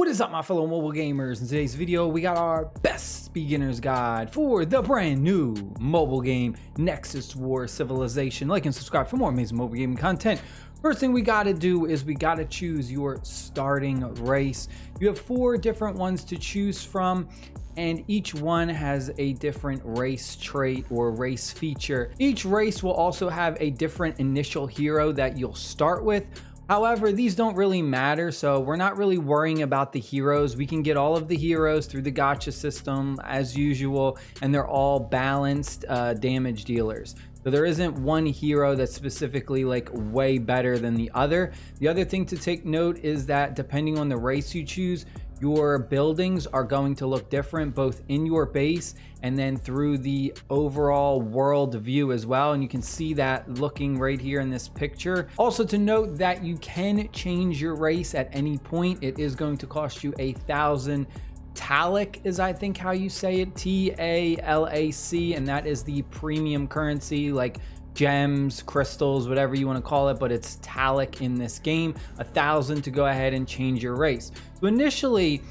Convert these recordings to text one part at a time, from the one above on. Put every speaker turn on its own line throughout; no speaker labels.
What is up, my fellow mobile gamers? In today's video, we got our best beginner's guide for the brand new mobile game, Nexus War Civilization. Like and subscribe for more amazing mobile gaming content. First thing we gotta do is we gotta choose your starting race. You have 4 different ones to choose from, and each one has a different race trait or race feature. Each race will also have a different initial hero that you'll start with. However, these don't really matter, so we're not really worrying about the heroes. We can get all of the heroes through the gacha system as usual, and they're all balanced damage dealers. So there isn't one hero that's specifically like way better than the other. The other thing to take note is that depending on the race you choose, your buildings are going to look different both in your base and then through the overall world view as well. And you can see that looking right here in this picture. Also to note that you can change your race at any point. It is going to cost you 1,000 Talac is I think how you say it, T-A-L-A-C, and that is the premium currency, like gems, crystals, whatever you want to call it, but it's Talac in this game. 1,000 to go ahead and change your race. So initially,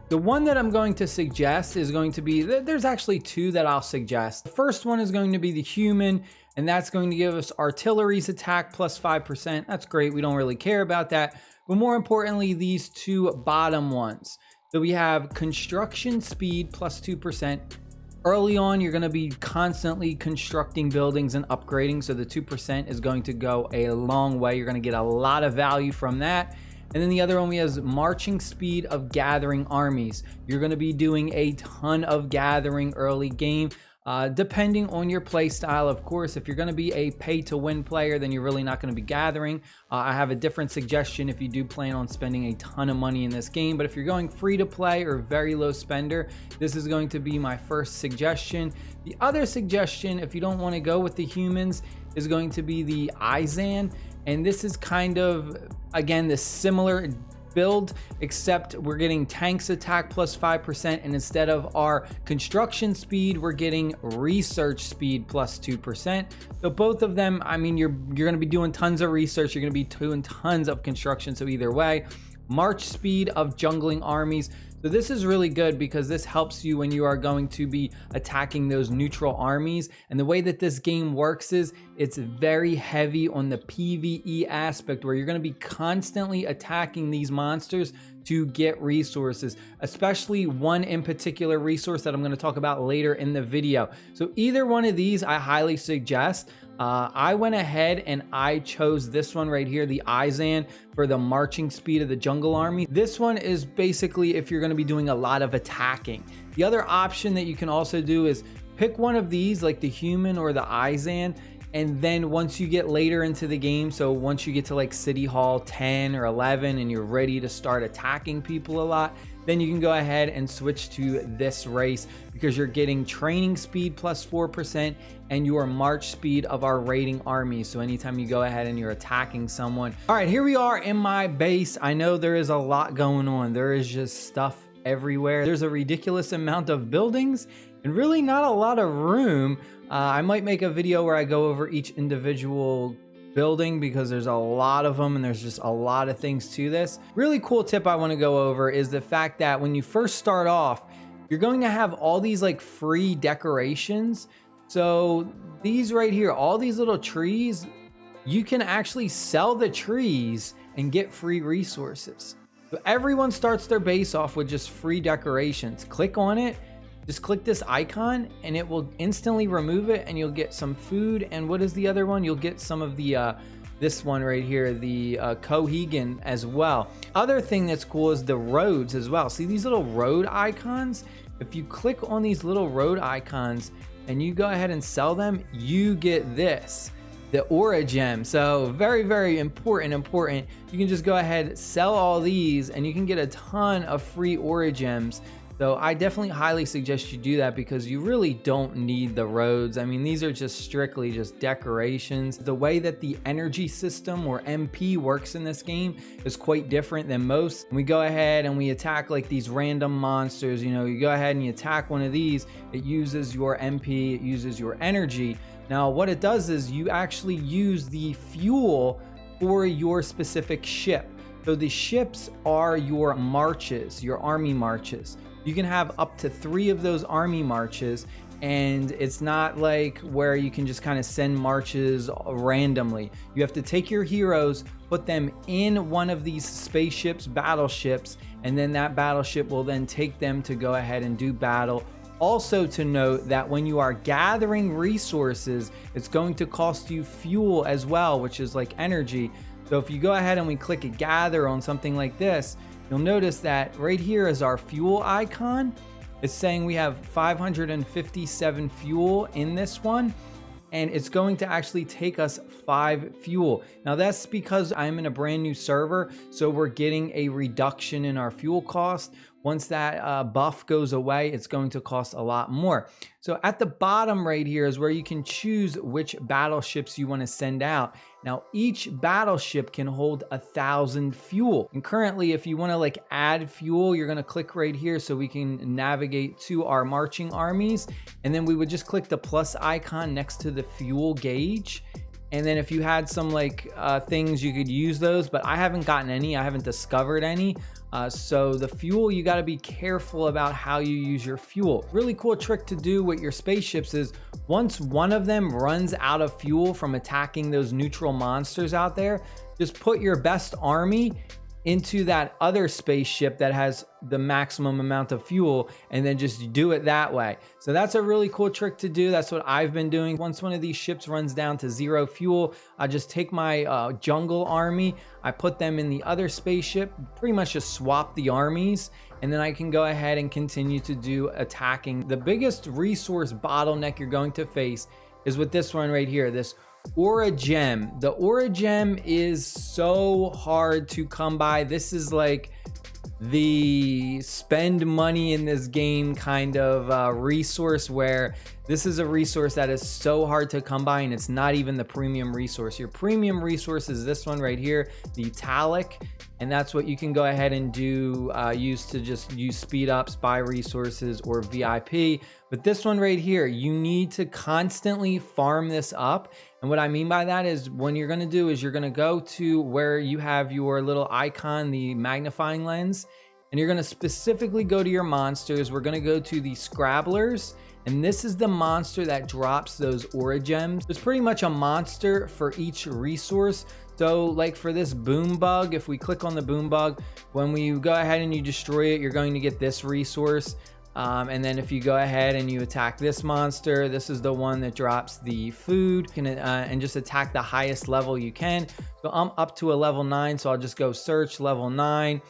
the one that I'm going to suggest is going to be, there's actually 2 that I'll suggest. The first one is going to be the human, and that's going to give us artillery's attack plus 5%. That's great, we don't really care about that. But more importantly, these 2 bottom ones. So we have construction speed plus 2%. Early on, you're going to be constantly constructing buildings and upgrading, so the 2% is going to go a long way. You're going to get a lot of value from that. And then the other one we have is marching speed of gathering armies. You're going to be doing a ton of gathering early game. Depending on your play style, of course. If you're going to be a pay to win player, then you're really not going to be gathering. I have a different suggestion if you do plan on spending a ton of money in this game, but if you're going free to play or very low spender, this is going to be my first suggestion. The other suggestion, if you don't want to go with the humans, is going to be the Izan, and this is kind of, again, this similar build, except we're getting tanks attack plus 5%, and instead of our construction speed, we're getting research speed plus 2%. So both of them, I mean, you're going to be doing tons of research, you're going to be doing tons of construction, so either way. March speed of jungling armies. So this is really good because this helps you when you are going to be attacking those neutral armies. And the way that this game works is it's very heavy on the PvE aspect, where you're going to be constantly attacking these monsters to get resources, especially one in particular resource that I'm going to talk about later in the video. So either one of these I highly suggest. I went ahead and I chose this one right here, the Izan, for the marching speed of the jungle army. This one is basically if you're going to be doing a lot of attacking. The other option that you can also do is pick one of these, like the human or the Izan, and then once you get later into the game, so once you get to like City Hall 10 or 11 and you're ready to start attacking people a lot, then you can go ahead and switch to this race because you're getting training speed plus 4% and your march speed of our raiding army. So anytime you go ahead and you're attacking someone. All right, here we are in my base. I know there is a lot going on. There is just stuff everywhere. There's a ridiculous amount of buildings and really not a lot of room. I might make a video where I go over each individual building because there's a lot of them and there's just a lot of things to this. Really cool tip I want to go over is the fact that when you first start off, you're going to have all these like free decorations. So these right here, all these little trees, you can actually sell the trees and get free resources. So everyone starts their base off with just free decorations. Click on it. Just click this icon and it will instantly remove it and you'll get some food. And what is the other one? You'll get some of the, this one right here, the Cohegan as well. Other thing that's cool is the roads as well. See these little road icons? If you click on these little road icons and you go ahead and sell them, you get this, the origem. So very, very important. You can just go ahead, sell all these and you can get a ton of free origems. So I definitely highly suggest you do that because you really don't need the roads. I mean, these are just strictly just decorations. The way that the energy system or MP works in this game is quite different than most. We go ahead and we attack like these random monsters. You know, you go ahead and you attack one of these, it uses your MP, it uses your energy. Now, what it does is you actually use the fuel for your specific ship. So the ships are your marches, your army marches. You can have up to 3 of those army marches, and it's not like where you can just kind of send marches randomly. You have to take your heroes, put them in one of these spaceships, battleships, and then that battleship will then take them to go ahead and do battle. Also to note that when you are gathering resources, it's going to cost you fuel as well, which is like energy. So if you go ahead and we click a gather on something like this, you'll notice that right here is our fuel icon. It's saying we have 557 fuel in this one, and it's going to actually take us 5 fuel. Now that's because I'm in a brand new server, so we're getting a reduction in our fuel cost. Once that buff goes away, it's going to cost a lot more. So at the bottom right here is where you can choose which battleships you want to send out. Now each battleship can hold 1,000 fuel. And currently, if you want to like add fuel, you're going to click right here so we can navigate to our marching armies. And then we would just click the plus icon next to the fuel gauge. And then if you had some like things, you could use those, but I haven't gotten any. I haven't discovered any. So the fuel, you got to be careful about how you use your fuel. Really cool trick to do with your spaceships is once one of them runs out of fuel from attacking those neutral monsters out there, just put your best army into that other spaceship that has the maximum amount of fuel, and then just do it that way. So that's a really cool trick to do. That's what I've been doing. Once one of these ships runs down to 0 fuel, I just take my jungle army, I put them in the other spaceship, pretty much just swap the armies, and then I can go ahead and continue to do attacking. The biggest resource bottleneck you're going to face is with this one right here, this origem. The origem is so hard to come by. This is like the spend money in this game kind of resource, where this is a resource that is so hard to come by, and it's not even the premium resource. Your premium resource is this one right here, the italic, and that's what you can go ahead and do, use to just use speed ups, buy resources, or VIP. But this one right here, you need to constantly farm this up. And what I mean by that is when you're going to do is you're going to go to where you have your little icon, the magnifying lens, and you're going to specifically go to your monsters. We're going to go to the Scrabblers, and this is the monster that drops those origems. There's pretty much a monster for each resource. So like for this boom bug, if we click on the boom bug, when we go ahead and you destroy it, you're going to get this resource. And then if you go ahead and you attack this monster, this is the one that drops the food, and just attack the highest level you can. So I'm up to a level 9, so I'll just go search level 9.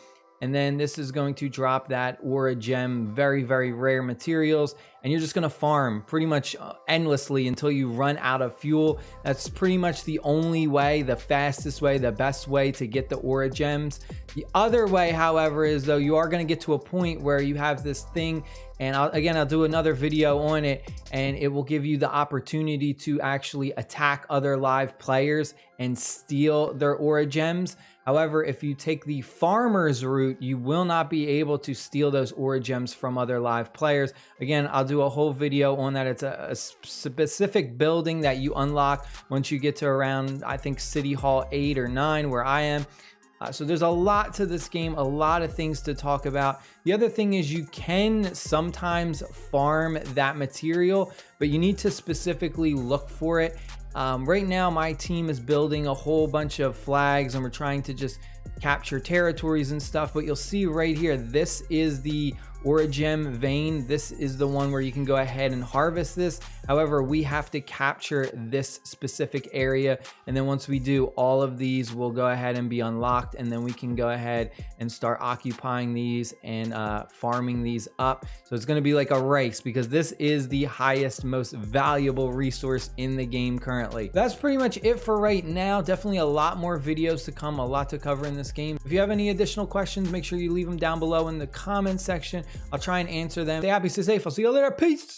And then this is going to drop that origem, very, very rare materials. And you're just going to farm pretty much endlessly until you run out of fuel. That's pretty much the only way, the fastest way, the best way to get the origems. The other way, however, is though you are going to get to a point where you have this thing, and I'll do another video on it, and it will give you the opportunity to actually attack other live players and steal their origems. However, if you take the farmer's route, you will not be able to steal those origems from other live players. Again, I'll do a whole video on that. It's a specific building that you unlock once you get to around, I think, City Hall 8 or 9, where I am. So there's a lot to this game, a lot of things to talk about. The other thing is you can sometimes farm that material, but you need to specifically look for it. Right now, my team is building a whole bunch of flags, and we're trying to just capture territories and stuff. But you'll see right here, this is the origem vein. This is the one where you can go ahead and harvest this. However, we have to capture this specific area, and then once we do, all of these will go ahead and be unlocked, and then we can go ahead and start occupying these and farming these up. So it's going to be like a race, because this is the highest, most valuable resource in the game currently. That's pretty much it for right now. Definitely a lot more videos to come, a lot to cover in this game. If you have any additional questions, make sure you leave them down below in the comment section. I'll try and answer them. Stay happy, stay safe. I'll see you later. Peace.